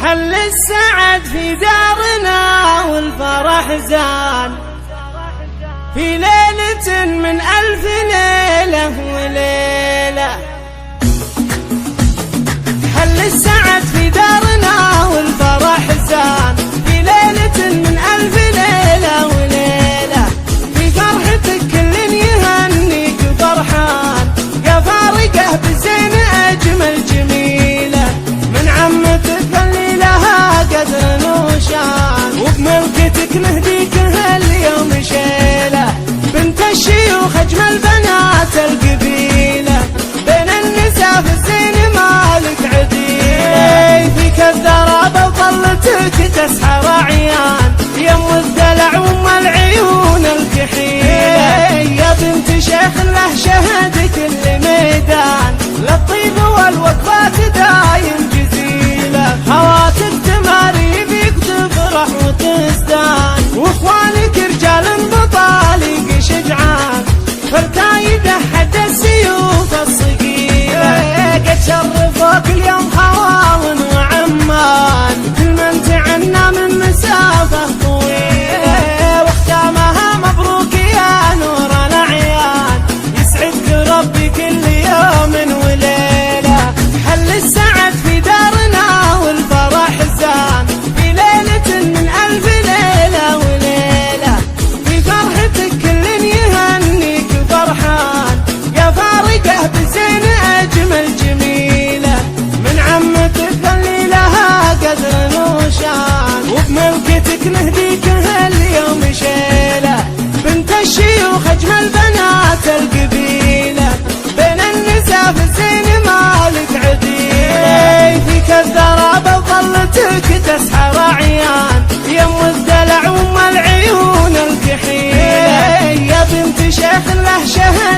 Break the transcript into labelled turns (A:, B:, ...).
A: حل السعد في دارنا والفرح زان في ليلة من 1000 ليلة وليلة. حل السعد في دارنا والفرح زان في ليلة من 1000 ليلة وليلة. في فرحتك كل يهنيك فرحان، قفارقه بزين أجمل جميلة. من عمتك اللي لها قدر وشان، وبملكتك نهديك هاليوم شيلة. بنت الشيوخ أجمل بنات القبيلة، بين النساء في الزين مالك عديلة. فيك الذرابة وطلتك تسحر عيان، يم الدلع وام العيون الكحيلة. يا بنت شيخ له شهد كل ميدان، للطيب والوقفات دايم جزيلة. خواتك تماري بيك تفرح وتزدان، واخوانك رجال بطالق شجعان، فركايده حد السيوف الصقيلة. قد شرفوك اليوم خواون وعمان، كل من تعنى من مسافة طويلة. واختامها مبروك يا نور الأعيان، يسعدك ربي كل يوم وليلة. حل السعد في دارنا والفرح زان في ليلة من 1000 ليلة وليلة. في فرحتك كل يهنيك فرحان، قفارقه بزين أجمل جميلة. من عمتك اللي لها قدر وشان، وبملكتك نهديك هاليوم شيلة. بنت الشيوخ أجمل بنات القبيلة، بين النساء في الزين مالك عديلة. فيك الذرابة وطلتك تسحر عيان، يم الدلع وام العيون الكحيلة. يا بنت شيخ له شهد